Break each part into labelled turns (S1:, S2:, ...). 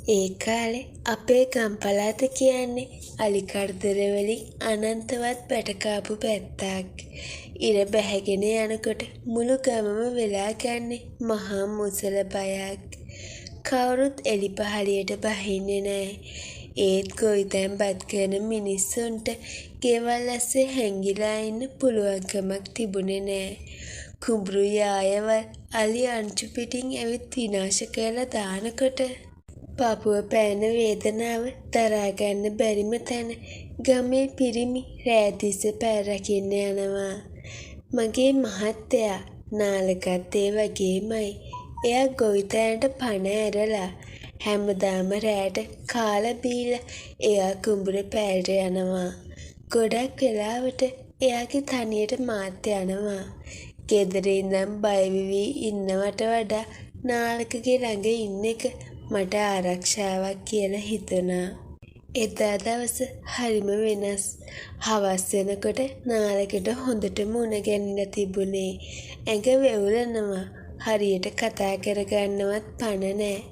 S1: ඒ කාලේ අපේ ගම්පලාත කියන්නේ අලි කරදර වලින් අනන්තවත් පැටකාපු පැත්තක්. ඉර බැහැගෙන යනකොට මුළු ගමම වෙලා ගන්නේ මහා මුසල බයක්. කවුරුත් එලි පහළියට බහින්නේ නැහැ. ඒත් ගොවිතැන් බත් කරන මිනිස්සුන්ට ගෙවල් ඇස්සේ හැංගිලා ඉන්න පුළුවන්කමක් තිබුණේ නැහැ. කුඹුරු යායවල් අලි අංචු පිටින් ඇවිත් විනාශ කරලා දානකොට පපුව පෑන වේදනාව දරා ගන්න බැරිම තැන ගමේ පිරිමි රෑ තිස්සේ පැය රකින්න යනවා. මගේ මහත්තයා නාලකත් ඒ වගේමයි. එයා ගොවිතැනට පණ ඇරලා හැමදාම රෑට කාලා බීලා එයා කුඹුරේ පැයට යනවා. ගොඩක් වෙලාවට එයාගේ තනියට මාත් යනවා. ගෙදර ඉඳන් බය වෙවි ඉන්නවට වඩා නාලකගේ ළඟ ඉන්න එක මට ආරක්ෂාවක් කියලා හිතුණා. එදා දවස හරිම වෙනස්. හවස් වෙනකොට නාලකට හොඳට මුණ ගැනිලා තිබුණේ. ඇඟ වෙවුලනවා. හරියට කතා කරගන්නවත් පණ නැහැ.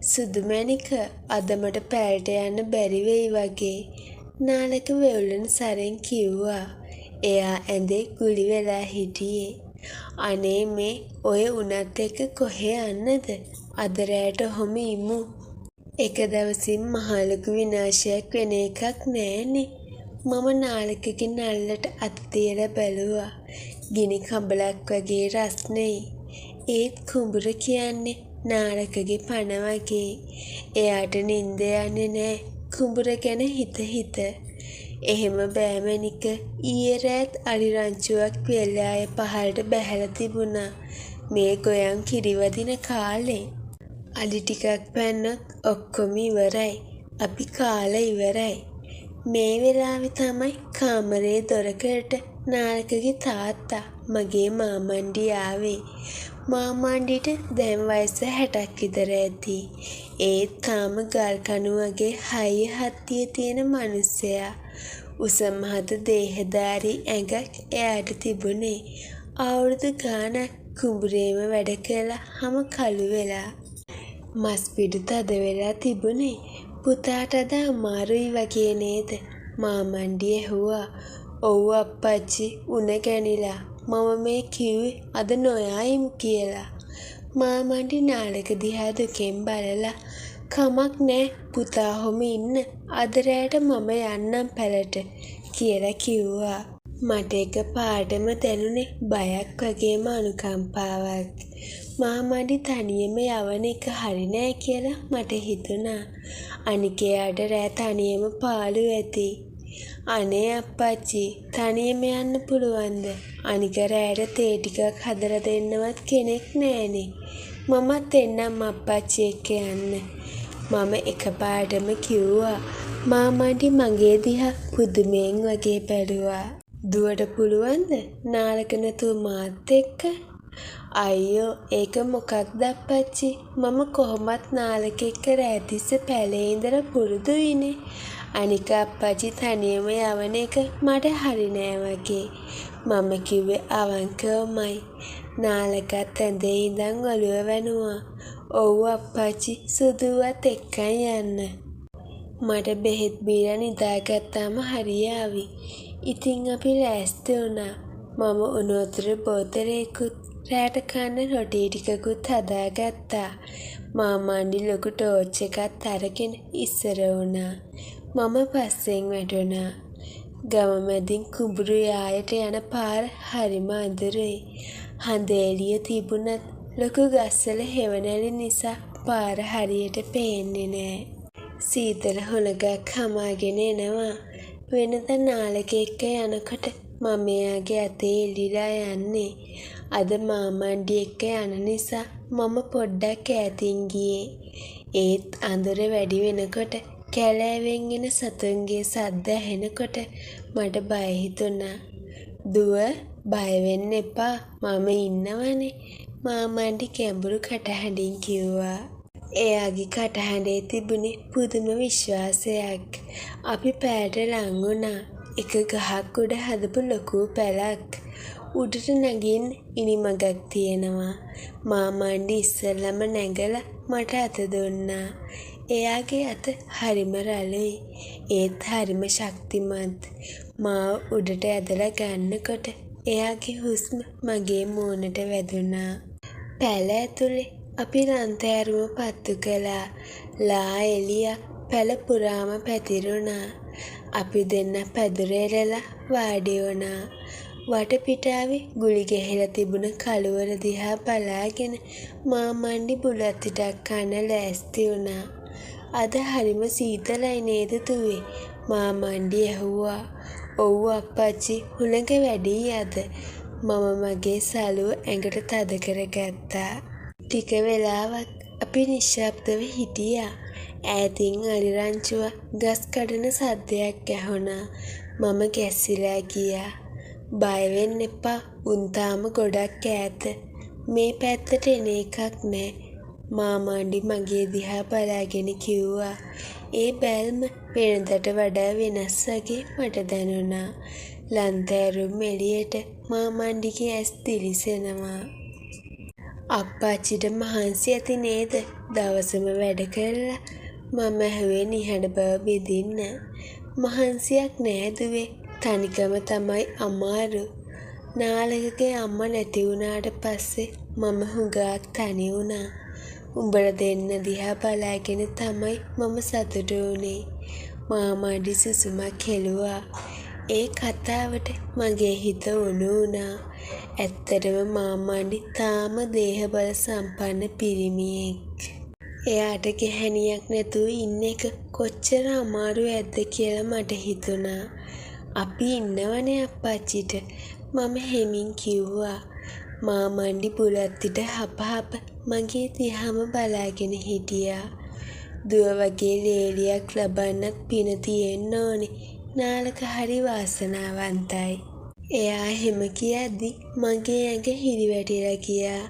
S1: සුදුමැණික අද මට පැයට යන්න බැරි වෙයි වගේ. නාලක වෙවුලන සරෙන් කිව්වා. එයා ඇඳේ ගුලි වෙලා හිටියේ. අනේ මේ ඔය උනත් එක්ක කොහේ යන්නද? අද රෑට ඔහොම ඉමු. එක දවසින් මහලොකු විනාශයක් වෙන එකක් නෑනේ. මම නාලකගේ නල්ලට අත තියලා බැලුවා. ගිනි කඹලක් වගේ රස්නෙයි. ඒත් කුඹුර කියන්නේ නාලකගේ පණ වගේ. එයාට නිින්ද යන්නේ නෑ කුඹුර ගැන හිත. එහෙම බෑමැනික ඊයේ රෑත් අලි රංචුවක් වෙලාය පහළට බැහැලා තිබුණා. මේ ගොයම් කිරිවදින කාලේ. අලි ටිකක් පැන්නොත් ඔක්කොම ඉවරයි. අපි කාලා ඉවරයි. මේ වෙලාවේ තමයි කාමරේ දොරකඩට නාලකගේ තාත්තා මගේ මාමණ්ඩි ආවේ. මාමණ්ඩිට දැන් වයස 60ක් විතර ඇති. ඒත් තාම ගල් කණු වගේ හයිය හත්තිය තියෙන මිනිස්සයා. උස මහත දේහධාරී ඇඟක් එයාට තිබුණේ. අවුරුදු ගාණක් කුඹුරේම වැඩ කළා හැම කළු වෙලා. මස් පිඩු තද වෙලා තිබුණේ. පුතාට අද අමාරුයි වගේ නේද? මාමණ්ඩි ඇහුවා. ඔව් අප්පච්චි උණ ගැනිලා. මම මේ කිව්වේ අද නොයායිමු කියලා. මාමණ්ඩි නාලක දිහා දුකෙන් බලලා කමක් නෑ පුතා ඔහොම ඉන්න. අද රෑට මම යන්නම් පැලට කියලා කිව්වා. මට එක පාඩම දැනුනේ බයක් වගේම අනුකම්පාවක්. මාමණ්ඩි තනියම යවන එක හරි නෑ කියලා මට හිතුණා. අනික එයාට රෑ තනියම පාළු ඇති. අනේ අප්පච්චි තනියම යන්න පුළුවන්ද? අනික රෑට තේ ටිකක් හදලා දෙන්නවත් කෙනෙක් නෑනේ. මමත් එන්නම් අප්පච්චි එක්ක යන්න. මම එකපාරටම කිව්වා. මාමණ්ඩි මගේ දිහා පුදුමයෙන් වගේ බැලුවා. දුවට පුළුවන්ද නාලක නැතුව මාත් එක්ක? අයියෝ ඒක මොකක්ද අප්පච්චි? මම කොහොමත් නාලක එක්ක රෑ තිස්සේ පැලේ ඉඳලා පුරුදුයිනේ. අනික අප්පච්චි තනියම යවන එක මට හරි නෑ වගේ. මම කිව්වේ අවංකවමයි. නාලකත් ඇඳේ ඉඳන් ඔළුව වැනුවා. ඔව් අප්පච්චි සුදුවත් එක්කන් යන්න. මට බෙහෙත් බීලා නිදාගත්තාම හරියාවි. ඉතින් අපි ලෑස්ති වුණා. මම උණු වතුර බෝතලයකුත් රෑට කන්න රොටි ටිකකුත් හදාගත්තා. මාමණ්ඩි ලොකු ටෝච් එකත් අරගෙන ඉස්සර වුණා. මම පස්සෙන් වැටුණා. ගම මැදින් කුඹුරු යායට යන පාර හරිම අඳුරුයි. හඳ එළිය තිබුණත් ලොකු ගස්වල හෙවණැලි නිසා පාර හරියට පේන්නේ නෑ. සීතල හුලඟක් හමාගෙන එනවා. වෙනද නාලක එක්ක යනකොට මම එයාගේ අතේ එල්ලිලා යන්නේ. අද මාමණ්ඩි එක්ක යන නිසා මම පොඩ්ඩක් ඈතින් ගියේ. ඒත් අඳුර වැඩි වෙනකොට කැලෑවෙන් එන සතුන්ගේ සද්ද ඇහෙනකොට මට බය හිතුණා. දුව බය වෙන්න එපා මම ඉන්නවනේ. මාමණ්ඩි ගැඹුරු කටහඬින් කිව්වා. එයාගේ කටහඬේ තිබුණේ පුදුම විශ්වාසයක්. අපි පැයට ලං වුණා. එක ගහක් උඩ හදපු ලොකු පැලක්. උඩට නගින්න ඉනිමගක් තියෙනවා. මාමණ්ඩි ඉස්සෙල්ලම නැගලා මට අත දුන්නා. එයාගේ අත හරිම රළුයි. ඒත් හරිම ශක්තිමත්. මාව උඩට ඇදලා ගන්නකොට එයාගේ හුස්ම මගේ මූණට වැදුනා. පැල ඇතුලේ අපි ලන්තෑරුම පත්තු කළා. ලා එළියක් පැල පුරාම පැතිරුණා. අපි දෙන්න පැදුර එරලා වාඩි වුණා. වටපිටාවේ ගුලි ගැහිලා තිබුණ කළුවර දිහා බලාගෙන මාමණ්ඩි බුලත් ටිකක් කන්න ලෑස්ති වුණා. අද හරිම සීතලයි නේද දුවේ? මාමණ්ඩි ඇහුවා. ඔව් අප්පච්චි, හුළඟ වැඩියි අද. මම මගේ සලුව ඇඟට තද කරගත්තා. ටික වෙලාවක් අපි නිශ්ශබ්දව හිටියා. ඈතින් අලිරංචුව ගස් කඩන සද්දයක් ඇහුණා. මම ගැස්සිලා ගියා. බය වෙන්න එපා. උන් තාම ගොඩක් ඈත. මේ පැත්තට එන එකක් නෑ. මාමණ්ඩි මගේ දිහා බලාගෙන කිව්වා. ඒ බැල්ම වෙනදට වඩා වෙනස් වගේ මට දැනුණා. ලන්තෑරුම් එළියට මාමණ්ඩිගේ ඇස් දිලිසෙනවා. අප්පච්චිට මහන්සි ඇති නේද? දවසම වැඩ කරලා. මම ඇහුවේ නිහඬ බව බෙදින්න. මහන්සියක් නෑ දුවේ. තනිකම තමයි අමාරු. නාලකගේ අම්මා නැති වුණාට පස්සේ මම හුඟක් තනි වුණා. උඹලා දෙන්න දිහා බලාගෙන තමයි මම සතුටු වුණේ. මාමණ්ඩි සුසුමක් හෙළුවා. ඒ කතාවට මගේ හිත උණු වුණා. ඇත්තටම මාමණ්ඩි තාම දේහබල සම්පන්න පිරිමියෙක්. එයාට ගැහැණියක් නැතුව ඉන්න එක කොච්චර අමාරු ඇද්ද කියලා මට හිතුණා. අපි ඉන්නවනේ අප්පච්චිට. මම හෙමින් කිව්වා. මාමණ්ඩි බුලත්තිට හපහප මගේ දිහාම බලාගෙන හිටියා. දුව වගේ ලේලියක් ලබන්නත් පින තියෙන්න ඕනේ. නාලක හරි වාසනාවන්තයි. එයා එහෙම කියද්දි මගේ ඇඟ හිරිවැටිලා ගියා.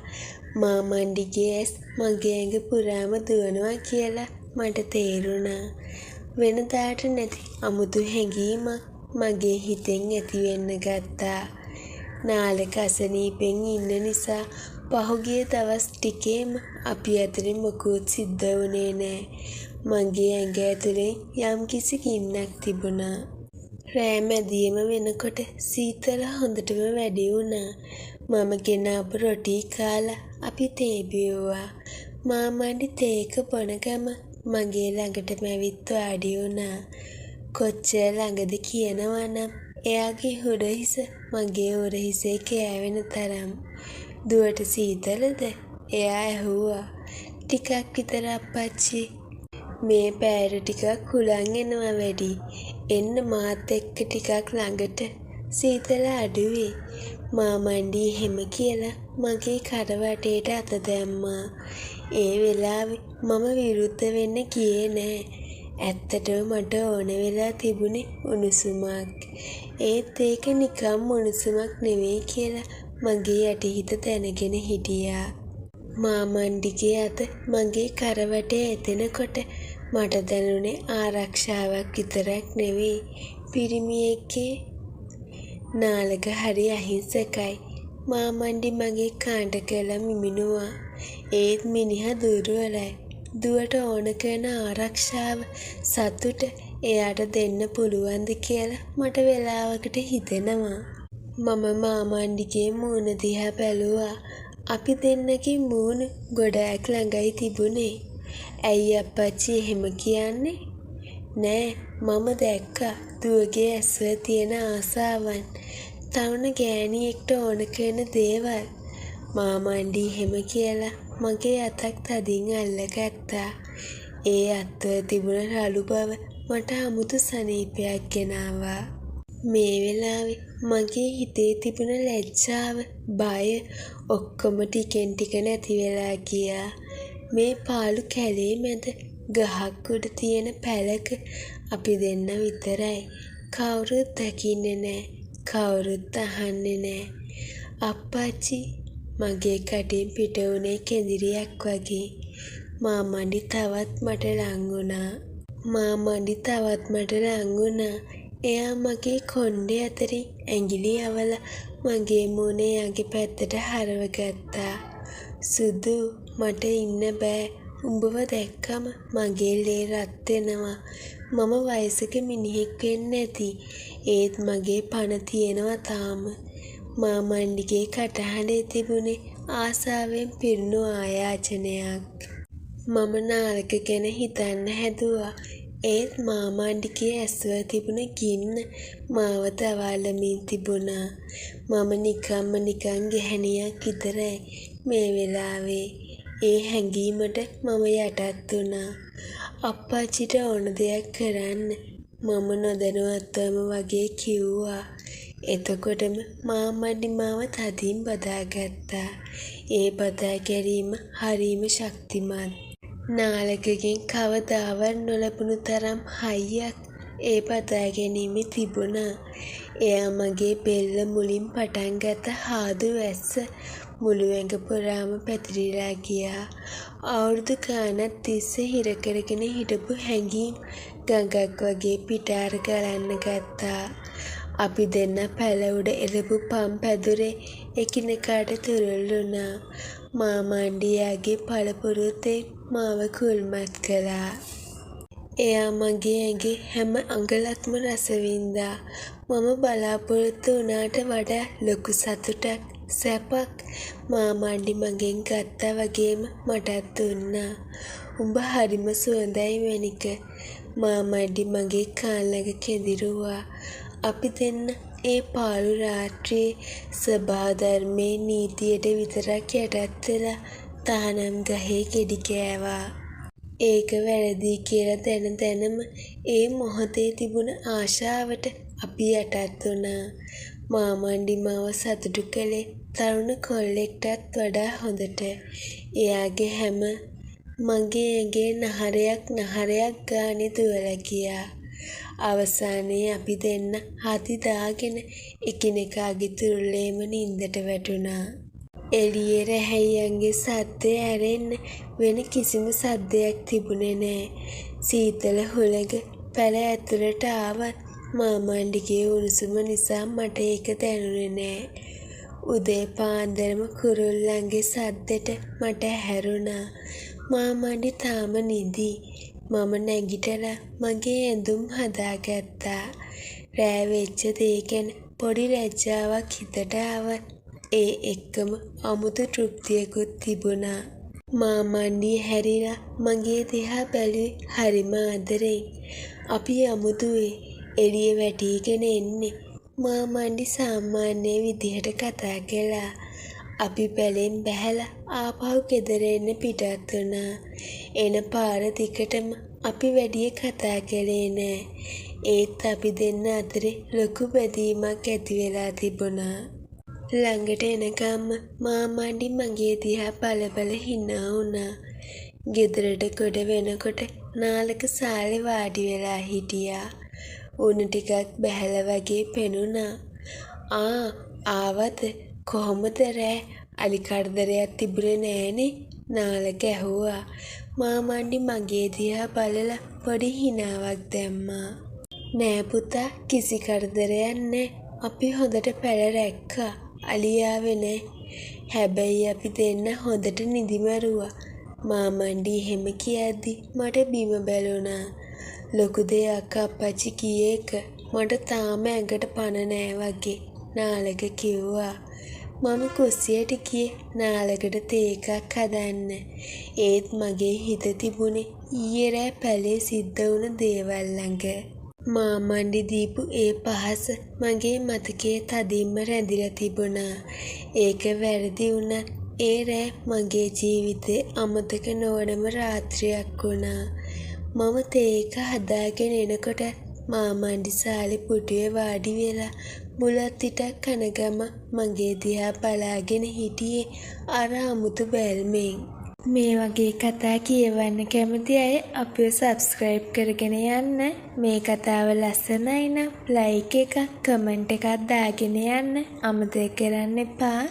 S1: මාමණ්ඩිගේ ඇස් මගේ ඇඟ පුරාම දුවනවා කියලා මට තේරුණා. වෙනදාට නැති අමුතු හැඟීමක් මගේ හිතෙන් ඇති වෙන්න ගත්තා. නාලක අසනීපෙන් ඉන්න නිසා පහුගිය දවස් ටිකේම අපි අතරින් මොකුත් සිද්ධ වුණේ නෑ. මගේ ඇඟ ඇතුලේ යම්කිසි ගින්නක් තිබුණා. රෑ මැදියම වෙනකොට සීතල හොඳටම වැඩි වුණා. මම ගෙනාපු රොටි කාලා අපි තේ බිව්වා. මාමණ්ඩි තේ එක බොන ගම මගේ ළඟටම ඇවිත් වාඩි වුණා. කොච්චර ළඟද කියනවනම් එයාගේ හුරහිස මගේ උරහිසේ කෑවෙන තරම්. දුවට සීතලද? එයා ඇහුවා. ටිකක් විතර අප්පච්චි. මේ පැයට ටිකක් හුලං එනවා වැඩි. එන්න මාත් එක්ක ටිකක් ළඟට. සීතල අඩුවේ. මාමණ්ඩි එහෙම කියලා මගේ කරවටේට අත දැම්මා. ඒ වෙලාවේ මම විරුද්ධ වෙන්න ගියේ නෑ. ඇත්තටම මට ඕන වෙලා තිබුණේ උණුසුමක්. ඒත් ඒක නිකම් උණුසුමක් නෙවෙයි කියලා මගේ යටිහිත දැනගෙන හිටියා. මාමණ්ඩිගේ අත මගේ කරවටේ එතෙනකොට මට දැනුනේ ආරක්ෂාවක් විතරක් නෙවෙයි, පිරිමියෙක්ගේ. නාලක හරි අහිංසකයි. මාමණ්ඩි මගේ කාණ්ඩ කළා මිමිනුවා. ඒත් මිනිහා දුර්වලයි. දුවට ඕන කරන ආරක්ෂාව, සතුට එයාට දෙන්න පුළුවන්ද කියලා මට වෙලාවකට හිතෙනවා. මම මාමණ්ඩිගේ මූණ දිහා බැලුවා. අපි දෙන්නගේ මූණ ගොඩක් ළඟයි තිබුණේ. ඇයි අප්පච්චි එහෙම කියන්නේ? නෑ, මම දැක්කා දුවගේ ඇස්වල තියෙන ආසාවන්, තරුණ ගෑණියෙක්ට ඕන කරන දේවල්. මාමණ්ඩි එහෙම කියලා මගේ අතක් තදින් අල්ලගත්තා. ඒ අත්වල තිබුණ රළු බව මට අමුතු සනීපයක් ගෙනාවා. මේ වෙලාවේ මගේ හිතේ තිබුණ ලැජ්ජාව, බය ඔක්කොම ටිකෙන් ටික නැති වෙලා ගියා. මේ පාළු කැලේ මැද ගහක් උඩ තියෙන පැලක අපි දෙන්න විතරයි. කවුරුත් දකින්නේ නෑ. කවුරුත් අහන්නේ නෑ. අප්පච්චි, මගේ කටින් පිට වුණේ කෙඳිරියක් වගේ. මාමණ්ඩි තවත් මට ලං වුණා. එයා මගේ කොණ්ඩේ අතරින් ඇඟිලි යවලා මගේ මූණ එයාගේ පැත්තට හරව ගත්තා. සුදු, මට ඉන්න බෑ. උඹව දැක්කම මගේ ලේ රත් වෙනවා. මම වයසක මිනිහෙක් වෙන්න ඇති. ඒත් මගේ පණ තියෙනවා තාම. මාමණ්ඩිගේ කටහඬේ තිබුණේ ආසාවෙන් පිරුණු ආයාචනයක්. මම නාලක ගැන හිතන්න හැදුවා. ඒත් මාමණ්ඩිගේ ඇස්වල තිබුණ ගින්න මාව තවලමින් තිබුණා. මම නිකන් ගැහණියක් විතරයි මේ වෙලාවේ. ඒ හැඟීමට මම යටත් වුණා. අප්පච්චිට ඕන දෙයක් කරන්න මම නොදැනුවත්වම වගේ කිව්වා. එතකොටම මාමණ්ඩි මාව තදින් බදාගත්තා. ඒ බදා ගැනීම හරිම ශක්තිමත්. නාලකගෙන් කවදාවත් නොලැබුණු තරම් හයියක් ඒ බදා ගැනීමේ තිබුණා. එයා මගේ බෙල්ල මුලින් පටන් ගත්ත හාදු වැස්ස මුළු ඇඟ පුරාම පැතිරිලා ගියා. අවුරුදු ගානක් තිස්සේ හිර කරගෙන හිටපු හැඟීම් ගඟක් වගේ පිටාර ගලන්න ගත්තා. අපි දෙන්න පැල උඩ එළපු පම් පැදුරේ එකිනෙකාට තුරුල් වුණා. මාමණ්ඩියාගේ පළපුරුතේ මාව කුල්මත් කළා. එයා මගේ ඇඟේ හැම අඟලක්ම රස වින්දා. මම බලාපොරොත්තු වුණාට වඩා ලොකු සතුටක් සැපක් මාමණ්ඩි මගෙන් ගත්තා වගේම මටත් දුන්නා. උඹ හරිම සුවඳයි මැනික. මාමණ්ඩි මගේ කාල් ළඟ කෙඳිරුවා. අපි දෙන්න ඒ පාළු රාත්‍රියේ ස්වභාව ධර්මයේ නීතියට විතරක් යටත් වෙලා තහනම් ගහේ ගෙඩි කෑවා. ඒක වැරදි කියලා දැනම ඒ මොහොතේ තිබුණ ආශාවට අපි යටත් වුණා. මාමණ්ඩි මාව සතුටු කළේ තරුණ කොල්ලෙක්ටත් වඩා හොඳට. එයාගේ හැම මගේ ඇඟේ නහරයක් ගානේ දුවලා ගියා. අවසානයේ අපි දෙන්න හති දාගෙන එකිනෙකාගේ තුරුලේම නින්දට වැටුණා. එළියේ රැහැයියන්ගේ සද්දය ඇරෙන්න වෙන කිසිම සද්දයක් තිබුණේ නෑ. සීතල හුළඟ පැල ඇතුළට ආවත් මාමණ්ඩිගේ උණුසුම නිසා මට ඒක දැනුනේ නෑ. උදේ පාන්දරම කුරුල්ලන්ගේ සද්දෙට මට හැරුණා. මාමණ්ඩි තාම නිදි. මම නැගිටලා මගේ ඇඳුම් හදාගත්තා. රෑ වෙච්ච දේ ගැන පොඩි ලැජ්ජාවක් හිතට ආවත් ඒ එක්කම අමුතු තෘප්තියකුත් තිබුණා. මාමණ්ඩි හැරිලා මගේ දිහා බැලුවේ හරිම ආදරෙන්. අපි අමුතුවේ එළිය වැටීගෙන එන්නේ. මාමණ්ඩි සාමාන්‍ය විදිහට කතා කළා. අපි පැලෙන් බැහැලා ආපහු ගෙදර එන්න පිටත් වුණා. එන පාර දිගටම අපි වැඩිය කතා කළේ නෑ. ඒත් අපි දෙන්න අතරේ ලොකු බැඳීමක් ඇති වෙලා තිබුණා. ළඟට එනකම්ම මාමණ්ඩි මගේ දිහා බල හිනා වුණා. ගෙදරට ගොඩ වෙනකොට නාලක සාලේ වාඩි වෙලා හිටියා. උණු ටිකක් බැහැලා වගේ පෙනුණා. ආවද කොහොමද රෑ? අලි කරදරයක් තිබුණේ නෑනේ? නාලක ඇහුවා. මාමණ්ඩි මගේ දිහා බලලා පොඩි හිනාවක් දැම්මා. නෑ පුතා, කිසි කරදරයක් නෑ. අපි හොඳට පැල රැක්කා. අලි ආවේ නෑ. හැබැයි අපි දෙන්න හොඳට නිදි මැරුවා. මාමණ්ඩි එහෙම කියද්දි මට බිම බැලුණා. ලොකු දෙයක් අප්පච්චි කියේ එක මට තාම ඇඟට පණ නෑ වගේ නාලක කිව්වා. මම කුස්සියට ගියේ නාලකට තේ එකක් හදන්න. ඒත් මගේ හිත තිබුණේ ඊයේ රෑ පැලේ සිද්ධ වුණ දේවල් ළඟ. මාමණ්ඩි දීපු ඒ පහස මගේ මතකයේ තදින්ම රැඳිලා තිබුණා. ඒක වැරදි වුණත් ඒ රෑ මගේ ජීවිතේ අමතක නොවනම රාත්‍රියක් වුණා. මම තේ එක හදාගෙන එනකොට මාමණ්ඩි සාලේ පුටුවේ වාඩි වෙලා බුලත් ඉටක් කනගම මගේ දිහා බලාගෙන හිටියේ අර අමුතු බැල්මෙන්. මේ වගේ කතා කියවන්න කැමති අය අපිව සබ්ස්ක්‍රයිබ් කරගෙන යන්න. මේ කතාව ලස්සනයි නම් ලයික් එකක් කමෙන්ට් එකක් දාගෙන යන්න අමතක කරන්න එපා.